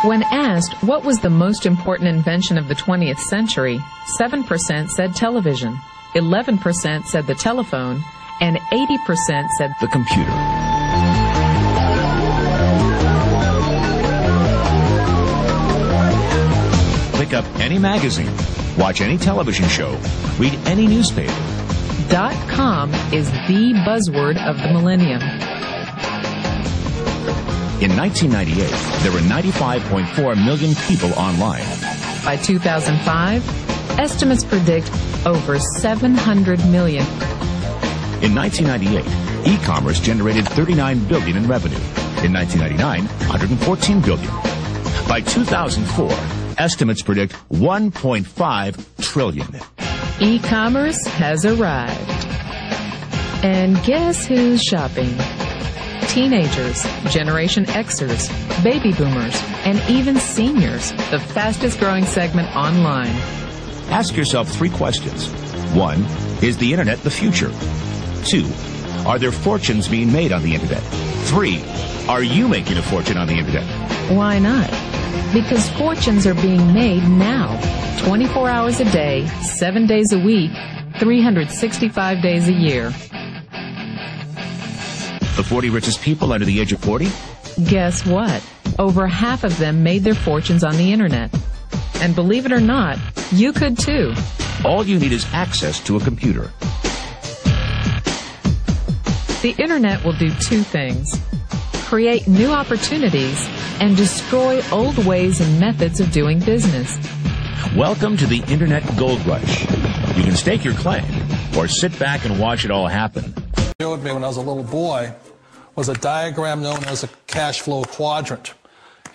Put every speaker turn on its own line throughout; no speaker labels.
When asked what was the most important invention of the 20th century, 7% said television, 11% said the telephone, and 80% said
the computer. Pick up any magazine, watch any television show, read any newspaper.
.com is the buzzword of the millennium.
In 1998, there were 95.4 million people online.
By 2005, estimates predict over 700 million.
In 1998, e-commerce generated $39 billion in revenue. In 1999, $114 billion. By 2004, estimates predict $1.5 trillion.
E-commerce has arrived. And guess who's shopping? Teenagers, Generation Xers, baby boomers, and even seniors, the fastest growing segment online.
Ask yourself 3 questions. 1, is the internet the future? 2, are there fortunes being made on the internet? 3, are you making a fortune on the internet?
Why not? Because fortunes are being made now, 24 hours a day, 7 days a week, 365 days a year.
The 40 richest people under the age of 40?
Guess what? Over half of them made their fortunes on the internet. And believe it or not, you could too.
All you need is access to a computer.
The internet will do 2 things: create new opportunities and destroy old ways and methods of doing business.
Welcome to the Internet Gold Rush. You can stake your claim or sit back and watch it all happen.
Showed me when I was a little boy was a diagram known as a cash flow quadrant.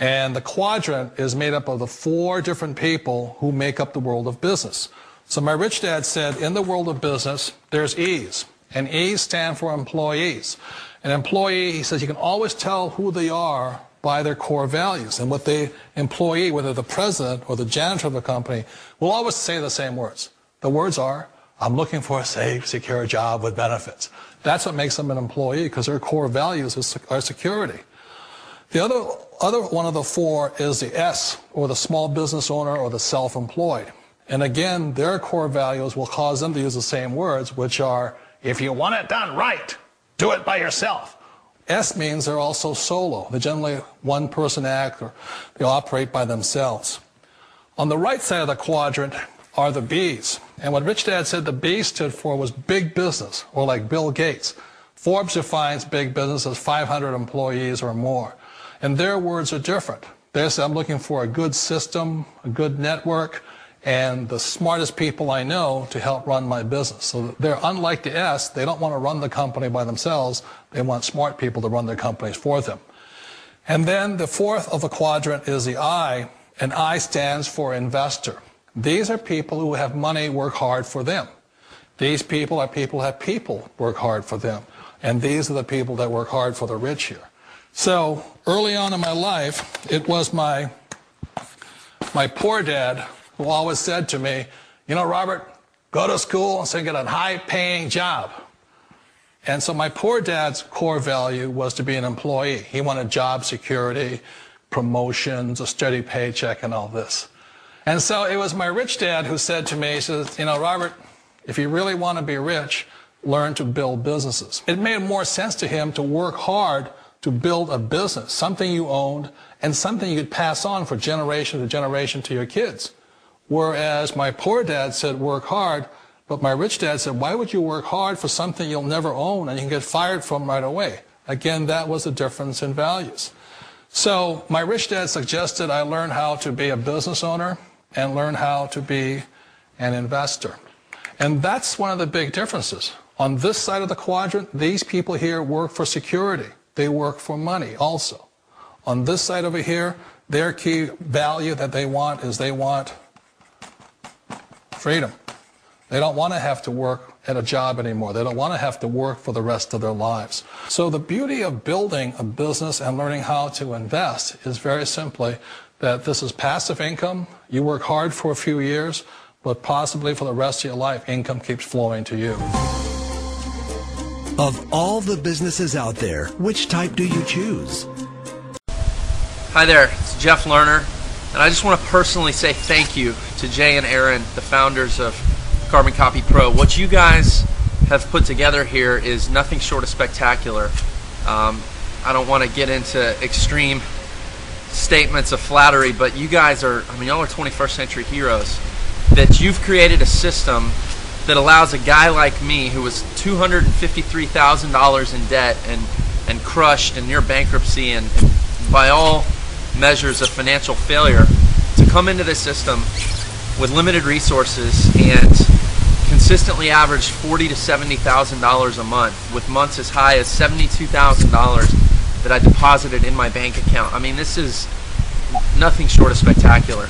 And the quadrant is made up of the 4 different people who make up the world of business. So my rich dad said, in the world of business, there's E's. And E's stand for employees. An employee, he says, you can always tell who they are by their core values. And what the employee, whether the president or the janitor of the company, will always say the same words. The words are, I'm looking for a safe, secure job with benefits. That's what makes them an employee, because their core values are security. The other one of the 4 is the S, or the small business owner or the self-employed. And again, their core values will cause them to use the same words, which are, if you want it done right, do it by yourself. S means they're also solo. They're generally one-person act, or they operate by themselves. On the right side of the quadrant are the B's. And what Rich Dad said the B stood for was big business, or like Bill Gates. Forbes defines big business as 500 employees or more. And their words are different. They say, I'm looking for a good system, a good network, and the smartest people I know to help run my business. So they're unlike the S. They don't want to run the company by themselves. They want smart people to run their companies for them. And then the 4th of the quadrant is the I, and I stands for investor. These are people who have money work hard for them. These people are people who have people work hard for them. And these are the people that work hard for the rich here. So early on in my life, it was my poor dad who always said to me, you know, Robert, go to school and so get a high-paying job. And so my poor dad's core value was to be an employee. He wanted job security, promotions, a steady paycheck, and all this. And so it was my rich dad who said to me, he says, you know, Robert, if you really want to be rich, learn to build businesses. It made more sense to him to work hard to build a business, something you owned and something you could pass on for generation to generation to your kids. Whereas my poor dad said work hard, but my rich dad said, why would you work hard for something you'll never own and you can get fired from right away? Again, that was the difference in values. So my rich dad suggested I learn how to be a business owner and learn how to be an investor. And that's one of the big differences. On this side of the quadrant, these people here work for security. They work for money also. On this side over here, their key value that they want is they want freedom. They don't want to have to work at a job anymore. They don't want to have to work for the rest of their lives. So the beauty of building a business and learning how to invest is very simply that this is passive income. You work hard for a few years, but possibly for the rest of your life, income keeps flowing to you.
Of all the businesses out there, which type do you choose? Hi there, it's Jeff Lerner, and I just want to personally say thank you to Jay and Aaron, the founders of Carbon Copy Pro. What you guys have put together here is nothing short of spectacular. I don't want to get into extreme statements of flattery, but you guys are, y'all are 21st century heroes. That you've created a system that allows a guy like me who was $253,000 in debt and crushed and near bankruptcy and by all measures of financial failure to come into this system with limited resources and consistently average $40,000 to $70,000 a month, with months as high as $72,000 that I deposited in my bank account. This is nothing short of spectacular.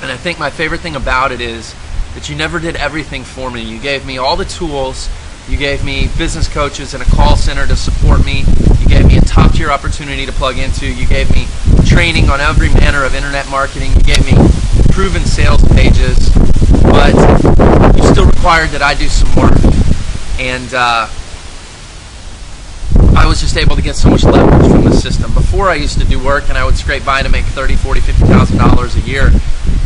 And I think my favorite thing about it is that you never did everything for me. You gave me all the tools. You gave me business coaches and a call center to support me. You gave me a top-tier opportunity to plug into. You gave me training on every manner of internet marketing. You gave me proven sales pages. But you still required that I do some work. And I was just able to get so much leverage from the system. Before, I used to do work and I would scrape by to make $30,000, $40,000, $50,000 a year.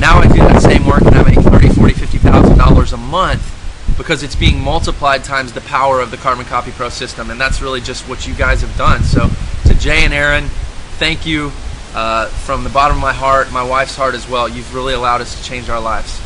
Now I do that same work and I make $30,000, $40,000, $50,000 a month, because it's being multiplied times the power of the Carbon Copy Pro system, and that's really just what you guys have done. So to Jay and Aaron, thank you from the bottom of my heart, my wife's heart as well. You've really allowed us to change our lives.